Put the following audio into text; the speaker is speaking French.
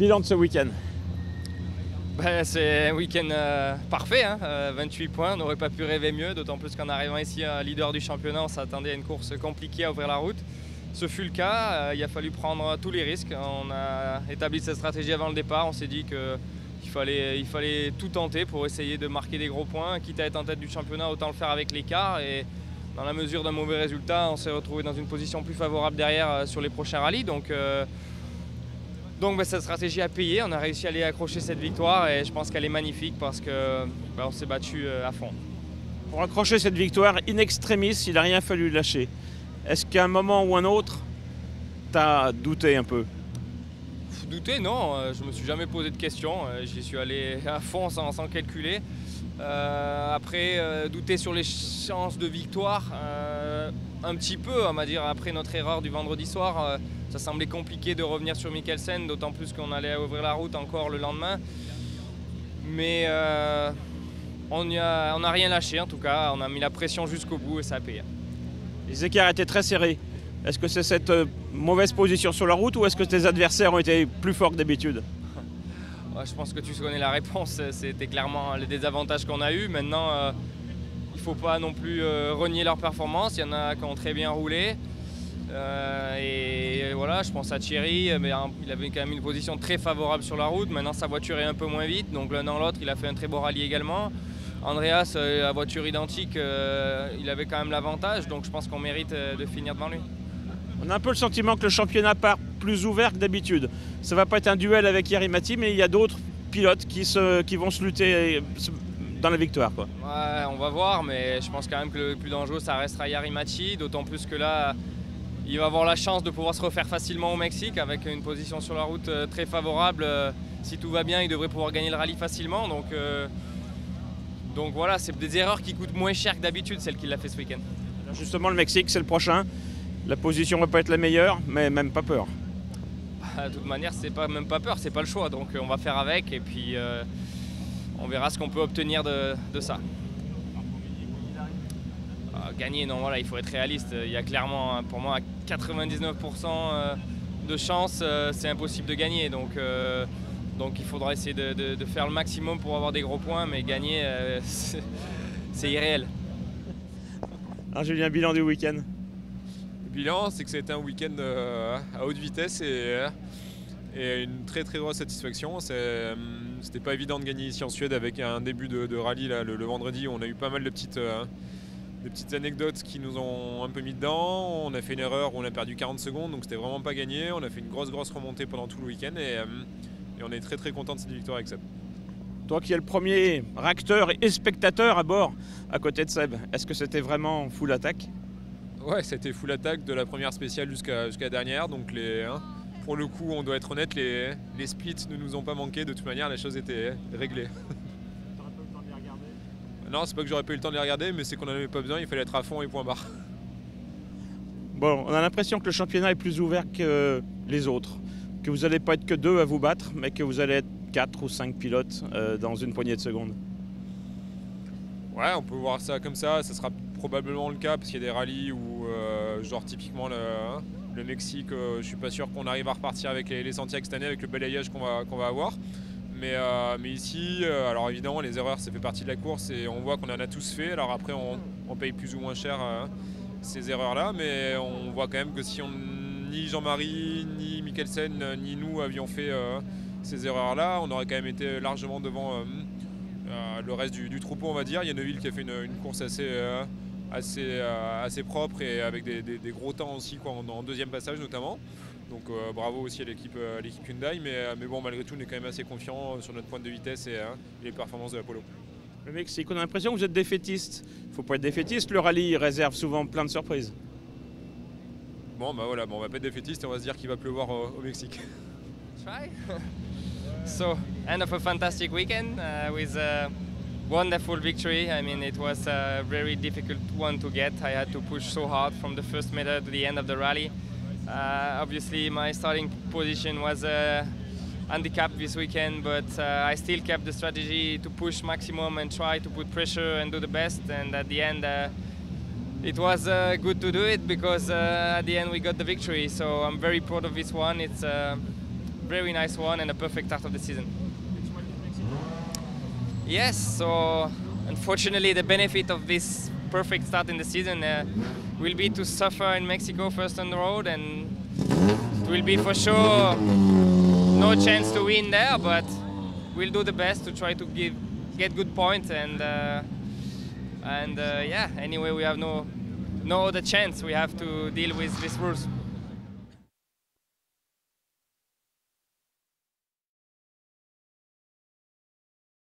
Bilan de ce week-end? C'est un week-end parfait, hein, 28 points, on n'aurait pas pu rêver mieux, d'autant plus qu'en arrivant ici leader du championnat, on s'attendait à une course compliquée à ouvrir la route. Ce fut le cas, il a fallu prendre tous les risques. On a établi cette stratégie avant le départ, on s'est dit qu'il fallait tout tenter pour essayer de marquer des gros points. Quitte à être en tête du championnat, autant le faire avec l'écart. Et dans la mesure d'un mauvais résultat, on s'est retrouvé dans une position plus favorable derrière sur les prochains rallyes. Donc cette stratégie a payé, on a réussi à aller accrocher cette victoire et je pense qu'elle est magnifique parce qu'on s'est battu à fond. Pour accrocher cette victoire in extremis, il n'a rien fallu lâcher. Est-ce qu'à un moment ou un autre, tu as douté un peu? Douter, non, je me suis jamais posé de questions, j'y suis allé à fond sans calculer. Après, douter sur les chances de victoire, un petit peu, on va dire, après notre erreur du vendredi soir, ça semblait compliqué de revenir sur Mikkelsen, d'autant plus qu'on allait ouvrir la route encore le lendemain. Mais on n'a rien lâché en tout cas, on a mis la pression jusqu'au bout et ça a payé. Les écarts étaient très serrés. Est-ce que c'est cette mauvaise position sur la route ou est-ce que tes adversaires ont été plus forts que d'habitude? Je pense que tu connais la réponse, c'était clairement les désavantages qu'on a eu. Maintenant, il ne faut pas non plus renier leur performance, il y en a qui ont très bien roulé. Et voilà, je pense à Thierry, mais il avait quand même une position très favorable sur la route. Maintenant, sa voiture est un peu moins vite, donc l'un dans l'autre, il a fait un très beau rallye également. Andreas, la voiture identique, il avait quand même l'avantage, donc je pense qu'on mérite de finir devant lui. On a un peu le sentiment que le championnat part plus ouvert que d'habitude. Ça ne va pas être un duel avec Jari-Matti, mais il y a d'autres pilotes qui vont se lutter dans la victoire, quoi. Ouais, on va voir, mais je pense quand même que le plus dangereux, ça restera Jari-Matti, d'autant plus que là, il va avoir la chance de pouvoir se refaire facilement au Mexique avec une position sur la route très favorable. Si tout va bien, il devrait pouvoir gagner le rallye facilement. Donc voilà, c'est des erreurs qui coûtent moins cher que d'habitude, celle qu'il a fait ce week-end. Justement, le Mexique, c'est le prochain. La position ne va pas être la meilleure, mais même pas peur. De toute manière, c'est pas même pas peur, c'est pas le choix. Donc on va faire avec et puis on verra ce qu'on peut obtenir de ça. Gagner, non, voilà, il faut être réaliste. Il y a clairement, pour moi, 99% de chance, c'est impossible de gagner. Donc il faudra essayer de faire le maximum pour avoir des gros points, mais gagner, c'est irréel. Alors, Julien, bilan du week-end? Le bilan, c'est que ça a été un week-end à haute vitesse et une très très grosse satisfaction. C'était pas évident de gagner ici en Suède avec un début de rallye là, le vendredi. On a eu pas mal de petites anecdotes qui nous ont un peu mis dedans. On a fait une erreur où on a perdu 40 secondes, donc c'était vraiment pas gagné. On a fait une grosse remontée pendant tout le week-end et on est très très content de cette victoire avec Seb. Toi qui es le premier acteur et spectateur à bord à côté de Seb, est-ce que c'était vraiment full attaque? Ouais, c'était full attaque de la première spéciale jusqu'à la dernière. Donc pour le coup, on doit être honnête, les splits ne nous ont pas manqué. De toute manière, la chose était réglée. T'aurais pas eu le temps de les regarder? Non, c'est pas que j'aurais pas eu le temps de les regarder, mais c'est qu'on n'en avait pas besoin, il fallait être à fond et point barre. Bon, on a l'impression que le championnat est plus ouvert que les autres. Que vous n'allez pas être que 2 à vous battre, mais que vous allez être 4 ou 5 pilotes dans une poignée de secondes. Ouais, on peut voir ça comme ça sera probablement le cas, parce qu'il y a des rallyes où, genre typiquement le Mexique, je suis pas sûr qu'on arrive à repartir avec les Santiago cette année, avec le balayage qu'on va avoir. Mais ici, alors évidemment, les erreurs, ça fait partie de la course et on voit qu'on en a tous fait. Alors après, on paye plus ou moins cher ces erreurs-là, mais on voit quand même que si ni Jean-Marie, ni Mikkelsen, ni nous avions fait ces erreurs-là, on aurait quand même été largement devant le reste du troupeau, on va dire. Il y a Neuville qui a fait une course assez propre et avec des gros temps aussi, quoi, en deuxième passage notamment. Donc bravo aussi à l'équipe Hyundai, mais bon, malgré tout, on est quand même assez confiant sur notre pointe de vitesse et les performances de l'Apollo. Le Mexique, on a l'impression que vous êtes défaitiste. Il ne faut pas être défaitiste, le rallye réserve souvent plein de surprises. Bon, bah voilà, on va pas être défaitiste et on va se dire qu'il va pleuvoir au Mexique. Try. So, end of a fantastic weekend with a wonderful victory. I mean, it was a very difficult one to get. I had to push so hard from the first meter to the end of the rally. Obviously, my starting position was handicapped this weekend, but I still kept the strategy to push maximum and try to put pressure and do the best. And at the end, it was good to do it because at the end we got the victory. So I'm very proud of this one. It's very nice one and a perfect start of the season. Yes, so unfortunately the benefit of this perfect start in the season will be to suffer in Mexico first on the road, and it will be for sure no chance to win there, but we'll do the best to try to get good points, and yeah, anyway we have no other chance. We have to deal with these rules.